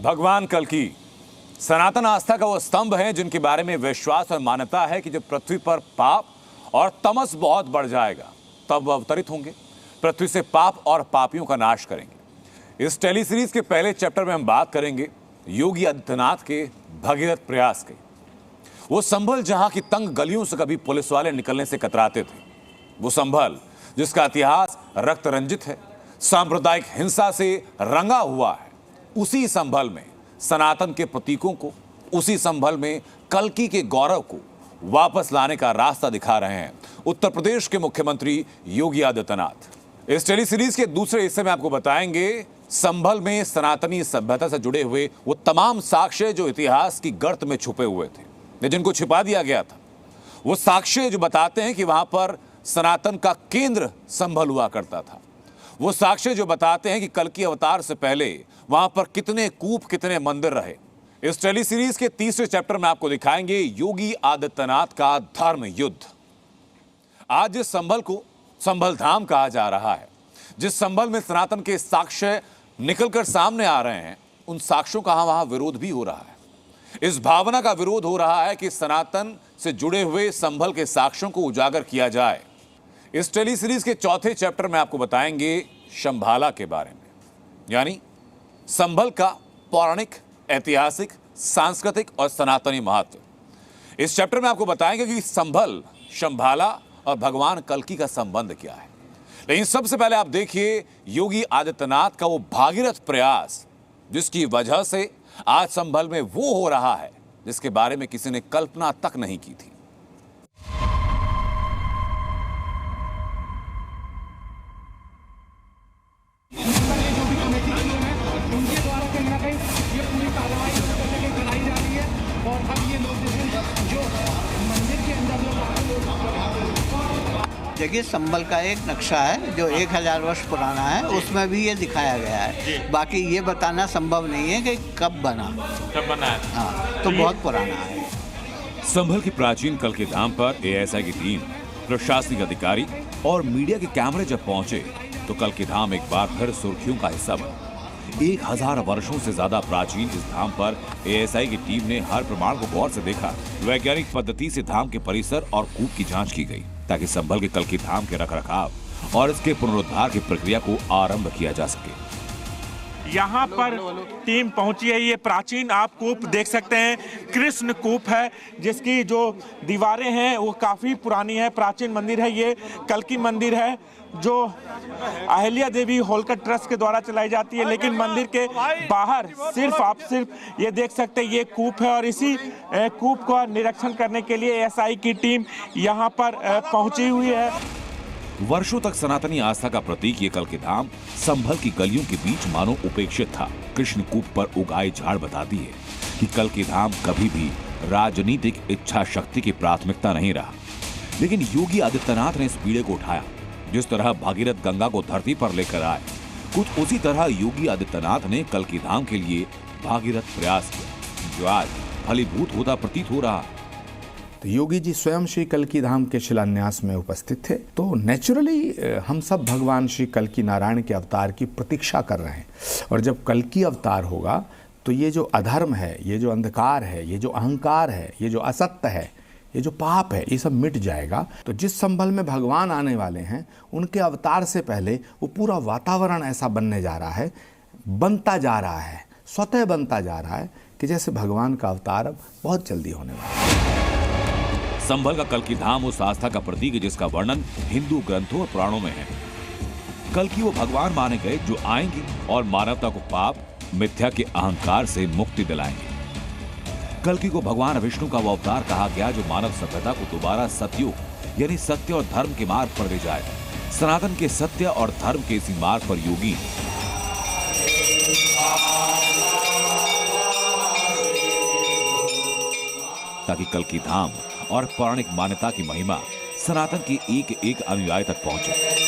भगवान कल्कि सनातन आस्था का वो स्तंभ है जिनके बारे में विश्वास और मान्यता है कि जब पृथ्वी पर पाप और तमस बहुत बढ़ जाएगा तब वह अवतरित होंगे, पृथ्वी से पाप और पापियों का नाश करेंगे। इस टेली सीरीज के पहले चैप्टर में हम बात करेंगे योगी आदित्यनाथ के भगीरथ प्रयास की। वो संभल जहां की तंग गलियों से कभी पुलिस वाले निकलने से कतराते थे, वो संभल जिसका इतिहास रक्त रंजित है, सांप्रदायिक हिंसा से रंगा हुआ है, उसी संभल में सनातन के प्रतीकों को, उसी संभल में कल्कि के गौरव को वापस लाने का रास्ता दिखा रहे हैं उत्तर प्रदेश के मुख्यमंत्री योगी आदित्यनाथ। इस टेली सीरीज के दूसरे हिस्से में आपको बताएंगे संभल में सनातनी सभ्यता से जुड़े हुए वो तमाम साक्ष्य जो इतिहास की गर्त में छुपे हुए थे, जिनको छिपा दिया गया था। वो साक्ष्य जो बताते हैं कि वहां पर सनातन का केंद्र संभल हुआ करता था। वो साक्ष्य जो बताते हैं कि कल्कि अवतार से पहले वहां पर कितने कूप, कितने मंदिर रहे। इस टेली सीरीज के तीसरे चैप्टर में आपको दिखाएंगे योगी आदित्यनाथ का धर्म युद्ध। आज जिस संभल को संभल धाम कहा जा रहा है, जिस संभल में सनातन के साक्ष्य निकलकर सामने आ रहे हैं, उन साक्ष्यों का वहां विरोध भी हो रहा है। इस भावना का विरोध हो रहा है कि सनातन से जुड़े हुए संभल के साक्ष्यों को उजागर किया जाए। इस टेली सीरीज के चौथे चैप्टर में आपको बताएंगे शंभाला के बारे में, यानी संभल का पौराणिक, ऐतिहासिक, सांस्कृतिक और सनातनी महत्व। इस चैप्टर में आपको बताएंगे कि संभल, शंभाला और भगवान कल्कि का संबंध क्या है। लेकिन सबसे पहले आप देखिए योगी आदित्यनाथ का वो भागीरथ प्रयास, जिसकी वजह से आज संभल में वो हो रहा है जिसके बारे में किसी ने कल्पना तक नहीं की थी। देखिए, संभल का एक नक्शा है जो 1000 वर्ष पुराना है, उसमें भी ये दिखाया गया है। बाकी ये बताना संभव नहीं है कि कब बना है। हाँ, तो बहुत पुराना है। संभल की प्राचीन कल्कि धाम पर एएसआई की टीम, प्रशासनिक अधिकारी और मीडिया के कैमरे जब पहुंचे तो कल्कि धाम एक बार फिर सुर्खियों का हिस्सा बना। 1000 वर्षों से ज्यादा प्राचीन इस धाम पर एएसआई की टीम ने हर प्रमाण को गौर से देखा। वैज्ञानिक पद्धति से धाम के परिसर और कूप की जांच की गई ताकि संभल के कल्कि धाम के रखरखाव और इसके पुनरुद्धार की प्रक्रिया को आरंभ किया जा सके। यहाँ पर टीम पहुंची है। ये प्राचीन आप कूप देख सकते हैं, कृष्ण कूप है, जिसकी जो दीवारें हैं वो काफी पुरानी है, प्राचीन मंदिर है। ये कल्कि मंदिर है जो अहिल्या देवी होलकर ट्रस्ट के द्वारा चलाई जाती है। लेकिन मंदिर के बाहर सिर्फ ये देख सकते हैं, ये कूप है और इसी कूप का निरीक्षण करने के लिए एएसआई की टीम यहाँ पर पहुंची हुई है। वर्षों तक सनातनी आस्था का प्रतीक ये कल्कि धाम संभल की गलियों के बीच मानो उपेक्षित था। कृष्ण कूप पर उगाए झाड़ बताती है कि कल्कि धाम कभी भी राजनीतिक इच्छा शक्ति की प्राथमिकता नहीं रहा। लेकिन योगी आदित्यनाथ ने इस पीड़े को उठाया। जिस तरह भागीरथ गंगा को धरती पर लेकर आए, कुछ उसी तरह योगी आदित्यनाथ ने कल्कि धाम के लिए भागीरथ प्रयास किया, जो आज फलीभूत होता प्रतीत हो रहा। तो योगी जी स्वयं श्री कल्कि धाम के शिलान्यास में उपस्थित थे। तो नेचुरली हम सब भगवान श्री कल्कि नारायण के अवतार की प्रतीक्षा कर रहे हैं। और जब कल्कि अवतार होगा तो ये जो अधर्म है, ये जो अंधकार है, ये जो अहंकार है, ये जो असत्य है, ये जो पाप है, ये सब मिट जाएगा। तो जिस संभल में भगवान आने वाले हैं, उनके अवतार से पहले वो पूरा वातावरण ऐसा बनने जा रहा है, बनता जा रहा है, स्वतः बनता जा रहा है कि जैसे भगवान का अवतार अब बहुत जल्दी होने वाला है। संभल का कल्कि धाम उस आस्था का प्रतीक है जिसका वर्णन हिंदू ग्रंथों और पुराणों में है। कल्कि वो भगवान माने गए जो आएंगे और मानवता को पाप, मिथ्या के अहंकार से मुक्ति दिलाएंगे। कल्कि को भगवान विष्णु का वो अवतार कहा गया जो मानव सभ्यता को दोबारा सतयुग यानी सत्य और धर्म के मार्ग पर ले जाए। सनातन के सत्य और धर्म के इसी मार्ग पर योगी ताकि कल्कि धाम और पौराणिक मान्यता की महिमा सनातन के एक एक अनुयायी तक पहुंचे।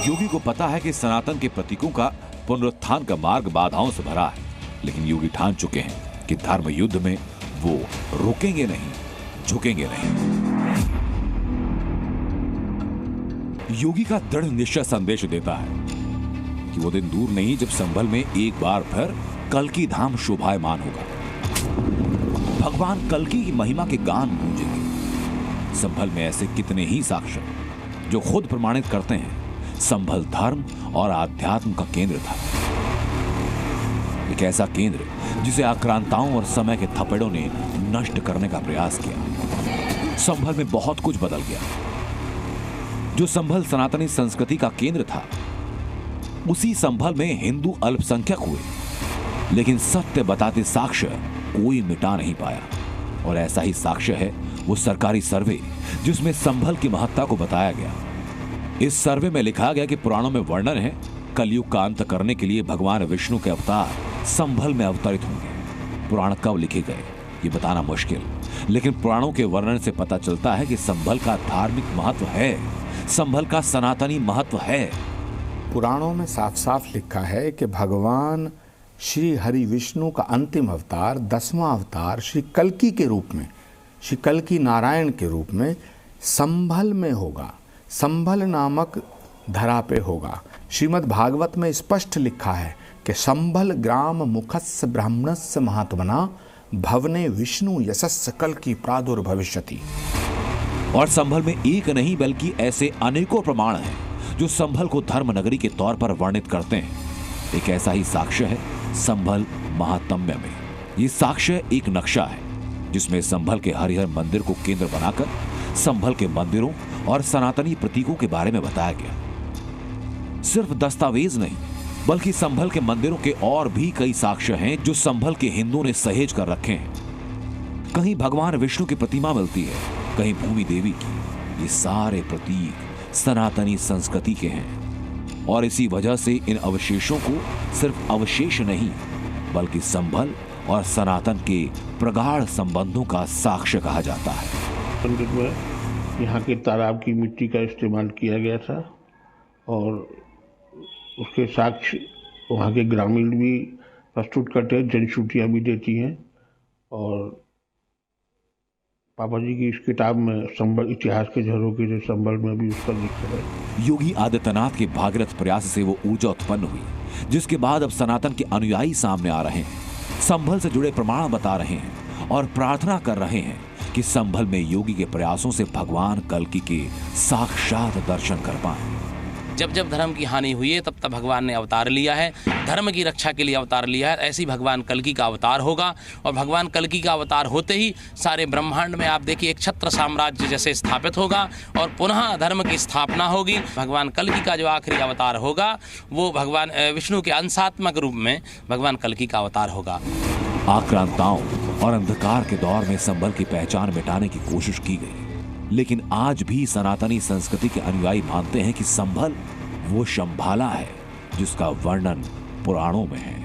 योगी को पता है कि सनातन के प्रतीकों का पुनरुत्थान का मार्ग बाधाओं से भरा है, लेकिन योगी ठान चुके हैं कि धर्म युद्ध में वो रुकेंगे नहीं, झुकेंगे नहीं। योगी का दृढ़ निश्चय संदेश देता है कि वो दिन दूर नहीं जब संभल में एक बार फिर कल्की धाम शोभायमान होगा। भगवान कल्की की महिमा के गान गूंजेंगे। संभल में ऐसे कितने ही साक्ष्य जो खुद प्रमाणित करते हैं संभल धर्म और आध्यात्म का केंद्र था। एक ऐसा केंद्र जिसे आक्रांताओं और समय के थपेड़ों ने नष्ट करने का प्रयास किया। संभल में बहुत कुछ बदल गया। जो संभल सनातनी संस्कृति का केंद्र था, उसी संभल में हिंदू अल्पसंख्यक हुए, लेकिन सत्य बताते साक्ष्य कोई मिटा नहीं पाया। और ऐसा ही साक्ष्य है वो सरकारी सर्वे जिसमें संभल की महत्ता को बताया गया। इस सर्वे में लिखा गया कि पुराणों में वर्णन है कलयुग का अंत करने के लिए भगवान विष्णु के अवतार संभल में अवतरित होंगे। पुराण कब लिखे गए ये बताना मुश्किल, लेकिन पुराणों के वर्णन से पता चलता है कि संभल का धार्मिक महत्व है, संभल का सनातनी महत्व है। पुराणों में साफ साफ लिखा है कि भगवान श्री हरि विष्णु का अंतिम अवतार 10वां अवतार श्री कल्की के रूप में, श्री कल्की नारायण के रूप में संभल में होगा, संभल नामक धरा पे होगा। श्रीमद् भागवत में स्पष्ट लिखा है कि संभल ग्राम मुखस्य ब्राह्मणस्य महात्मना भवने विष्णु यशस्य कल्की प्रादुर्भविष्यति। और संभल में एक नहीं बल्कि ऐसे अनेकों प्रमाण हैं जो संभल को धर्म नगरी के तौर पर वर्णित करते हैं। एक ऐसा ही साक्ष्य है संभल महात्म्य में। ये साक्ष्य एक नक्शा है जिसमें संभल के हरिहर मंदिर को केंद्र बनाकर संभल के मंदिरों और सनातनी प्रतीकों के बारे में बताया गया। सिर्फ दस्तावेज नहीं बल्कि संभल के मंदिरों के और भी कई साक्ष्य हैं जो संभल के हिंदुओं ने सहेज कर रखे हैं। कहीं भगवान विष्णु की प्रतिमा मिलती है, कहीं भूमि देवी की। ये सारे प्रतीक सनातनी संस्कृति के हैं और इसी वजह से इन अवशेषों को सिर्फ अवशेष नहीं बल्कि संभल और सनातन के प्रगाढ़ संबंधों का साक्ष्य कहा जाता है। मंदिर में यहाँ के तालाब की मिट्टी का इस्तेमाल किया गया था और उसके साक्ष्य वहाँ के ग्रामीण भी प्रस्तुत करते हैं, जनश्रुतियाँ भी देती हैं। और पापा जी की इस किताब में संभल इतिहास के झरोखे से संभल में भी उसका जिक्र है। योगी आदित्यनाथ के भागीरथ प्रयास से वो ऊर्जा उत्पन्न हुई जिसके बाद अब सनातन के अनुयायी सामने आ रहे हैं, संभल से जुड़े प्रमाण बता रहे हैं और प्रार्थना कर रहे हैं कि संभल में योगी के प्रयासों से भगवान कल्की के साक्षात दर्शन कर पाए। जब जब धर्म की हानि हुई है तब तब भगवान ने अवतार लिया है, धर्म की रक्षा के लिए अवतार लिया है। ऐसी भगवान कल्की का अवतार होगा और भगवान कल्की का अवतार होते ही सारे ब्रह्मांड में आप देखिए एक छत्र साम्राज्य जैसे स्थापित होगा और पुनः धर्म की स्थापना होगी। भगवान कल्की का जो आखिरी अवतार होगा वो भगवान विष्णु के अंशात्मक रूप में भगवान कल्की का अवतार होगा। आक्रांताओं और अंधकार के दौर में संभल की पहचान मिटाने की कोशिश की गई, लेकिन आज भी सनातनी संस्कृति के अनुयायी मानते हैं कि संभल वो शंभाला है जिसका वर्णन पुराणों में है।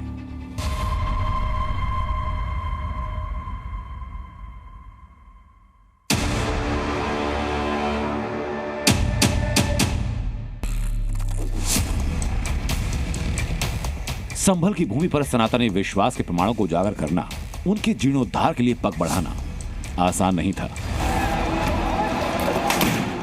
संभल की भूमि पर सनातनी विश्वास के प्रमाणों को उजागर करना, उनके जीर्णोद्धार के लिए पग बढ़ाना आसान नहीं था।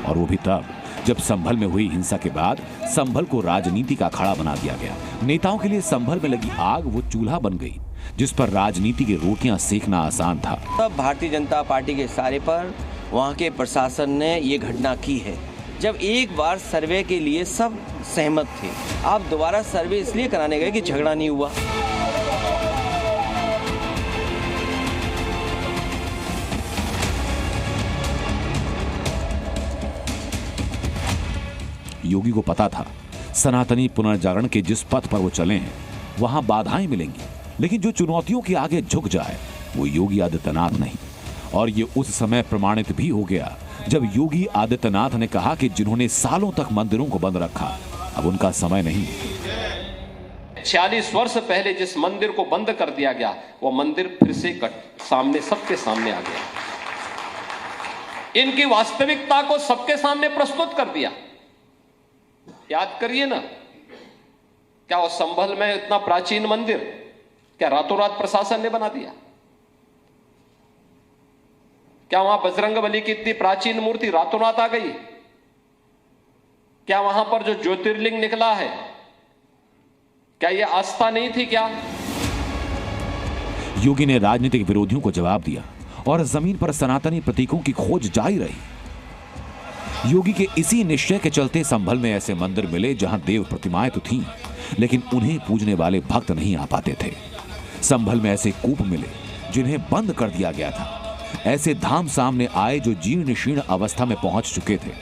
और वो भी तब जब संभल में हुई हिंसा के बाद संभल को राजनीति का अखाड़ा बना दिया गया। नेताओं के लिए संभल में लगी आग वो चूल्हा बन गई जिस पर राजनीति की रोटियां सेकना आसान था। तब भारतीय जनता पार्टी के इशारे पर वहां के प्रशासन ने ये घटना की है। जब एक बार सर्वे के लिए सब सहमत थे, आप दोबारा सर्वे इसलिए कराने गए कि झगड़ा नहीं हुआ। योगी को पता था सनातनी पुनर्जागरण के जिस पथ पर वो चले हैं वहां बाधाएं मिलेंगी, लेकिन जो चुनौतियों के आगे झुक जाए वो योगी आदित्यनाथ नहीं। और ये उस समय प्रमाणित भी हो गया जब योगी आदित्यनाथ ने कहा कि जिन्होंने सालों तक मंदिरों को बंद रखा अब उनका समय नहीं। 46 वर्ष पहले जिस मंदिर को बंद कर दिया गया वो मंदिर फिर से सबके सामने आ गया। इनकी वास्तविकता को सबके सामने प्रस्तुत कर दिया। याद करिए ना, क्या उस संभल में इतना प्राचीन मंदिर क्या रातों रात प्रशासन ने बना दिया? क्या वहां बजरंगबली की इतनी प्राचीन मूर्ति रातों रात आ गई? क्या वहां पर जो ज्योतिर्लिंग निकला है, क्या यह आस्था नहीं थी क्या? योगी ने राजनीतिक विरोधियों को जवाब दिया और जमीन पर सनातनी प्रतीकों की खोज जारी रही। योगी के इसी निश्चय के चलते संभल में ऐसे मंदिर मिले जहां देव प्रतिमाएं तो थीं, लेकिन उन्हें पूजने वाले भक्त नहीं आ पाते थे। संभल में ऐसे कूप मिले जिन्हें बंद कर दिया गया था। ऐसे धाम सामने आए जो जीर्ण शीर्ण अवस्था में पहुंच चुके थे।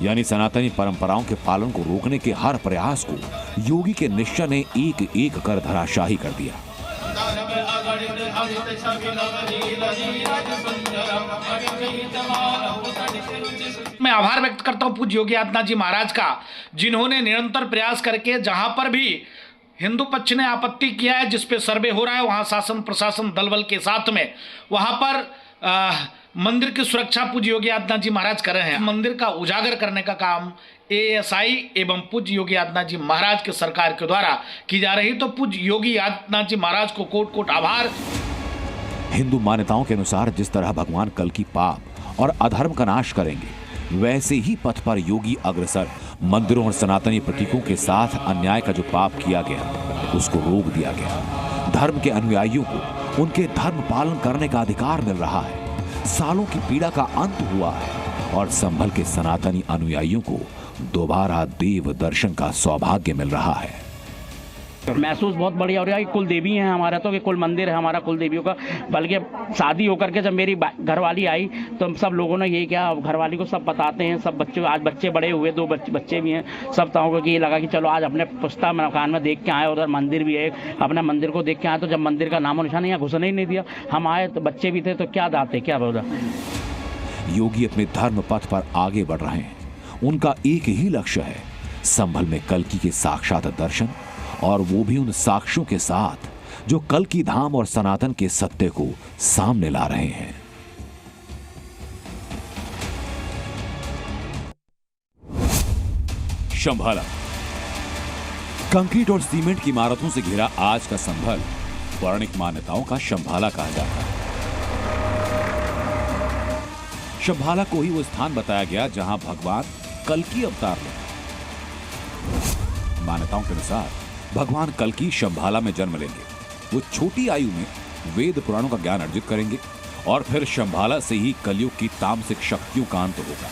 यानी सनातनी परंपराओं के पालन को रोकने के हर प्रयास को योगी के निश्चय ने एक एक कर धराशाही कर दिया। मैं आभार व्यक्त करता हूं पूज्य योगी आदित्यनाथ जी महाराज का, जिन्होंने निरंतर प्रयास करके जहां पर भी हिंदू पक्ष ने आपत्ति किया है, जिस पे सर्वे हो रहा है, वहां शासन प्रशासन दल बल के साथ में वहां पर मंदिर की सुरक्षा पूज्य योगी आदित्यनाथ जी महाराज कर रहे हैं। मंदिर का उजागर करने का काम एएसआई एवं पूज्य योगी आदित्यनाथ जी महाराज के सरकार के द्वारा की जा रही। तो पूज्य योगी आदित्यनाथ जी महाराज को कोट कोट आभार। हिंदू मान्यताओं के अनुसार जिस तरह भगवान कल्कि पाप और अधर्म का नाश करेंगे, वैसे ही पथ पर योगी अग्रसर मंदिरों और सनातनी प्रतीकों के साथ अन्याय का जो पाप किया गया उसको रोक दिया गया। धर्म के अनुयायियों को उनके धर्म पालन करने का अधिकार मिल रहा है। सालों की पीड़ा का अंत हुआ है और संभल के सनातनी अनुयायियों को दोबारा देव दर्शन का सौभाग्य मिल रहा है। महसूस बहुत बढ़िया हो रहा है। कुल देवी है हमारा, तो कि कुल मंदिर है हमारा कुल देवियों का। बल्कि शादी होकर के जब मेरी घरवाली आई तो सब लोगों ने यही किया, घरवाली को सब बताते हैं, सब बच्चे, आज बच्चे बड़े हुए, 2 बच्चे भी हैं, सब ताओं को ये लगा कि चलो आज अपने पुश्ता मकान में देख के आए, उधर मंदिर भी है, अपने मंदिर को देख के आए। तो जब मंदिर का नामो निशान यहाँ घुसने ही नहीं दिया, हम आए तो बच्चे भी थे, तो क्या दाते क्या बोला। योगी अपने धर्म पथ पर आगे बढ़ रहे हैं। उनका एक ही लक्ष्य है, संभल में कल्कि के साक्षात दर्शन, और वो भी उन साक्ष्यों के साथ जो कल्कि धाम और सनातन के सत्य को सामने ला रहे हैं। शंभाला कंक्रीट और सीमेंट की इमारतों से घिरा आज का संभल पौराणिक मान्यताओं का शंभाला कहा जाता है। शंभाला को ही वो स्थान बताया गया जहां भगवान कल्कि अवतार लेंगे। मान्यताओं के अनुसार भगवान कल्कि शंभाला में जन्म लेंगे। वो छोटी आयु में वेद पुराणों का ज्ञान अर्जित करेंगे और फिर शंभाला से ही कलयुग की तामसिक शक्तियों का अंत होगा।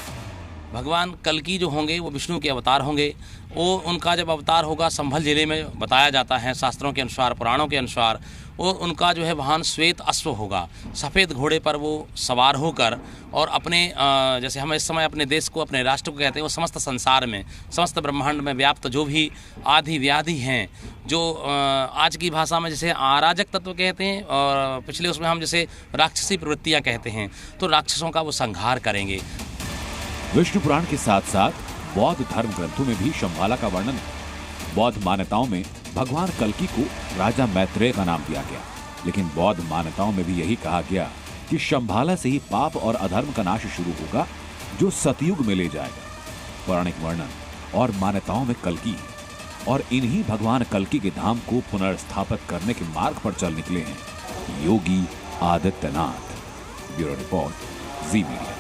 भगवान कल्कि जो होंगे वो विष्णु के अवतार होंगे। वो उनका जब अवतार होगा संभल जिले में बताया जाता है, शास्त्रों के अनुसार, पुराणों के अनुसार, वो उनका जो है वाहन श्वेत अश्व होगा। सफ़ेद घोड़े पर वो सवार होकर और अपने जैसे हम इस समय अपने देश को, अपने राष्ट्र को कहते हैं, वो समस्त संसार में, समस्त ब्रह्मांड में व्याप्त जो भी आदि व्याधि हैं, जो आज की भाषा में जैसे अराजक तत्व कहते हैं और पिछले उसमें हम जैसे राक्षसी प्रवृत्तियाँ कहते हैं, तो राक्षसों का वो संहार करेंगे। विष्णु पुराण के साथ साथ बौद्ध धर्म ग्रंथों में भी शंभाला का वर्णन है। बौद्ध मान्यताओं में भगवान कल्कि को राजा मैत्रेय का नाम दिया गया, लेकिन बौद्ध मान्यताओं में भी यही कहा गया कि शंभाला से ही पाप और अधर्म का नाश शुरू होगा, जो सतयुग में ले जाएगा। पौराणिक वर्णन और मान्यताओं में कल्कि है और इन्हीं भगवान कल्कि के धाम को पुनर्स्थापित करने के मार्ग पर चल निकले हैं योगी आदित्यनाथ। ब्यूरो रिपोर्ट, जी मीडिया।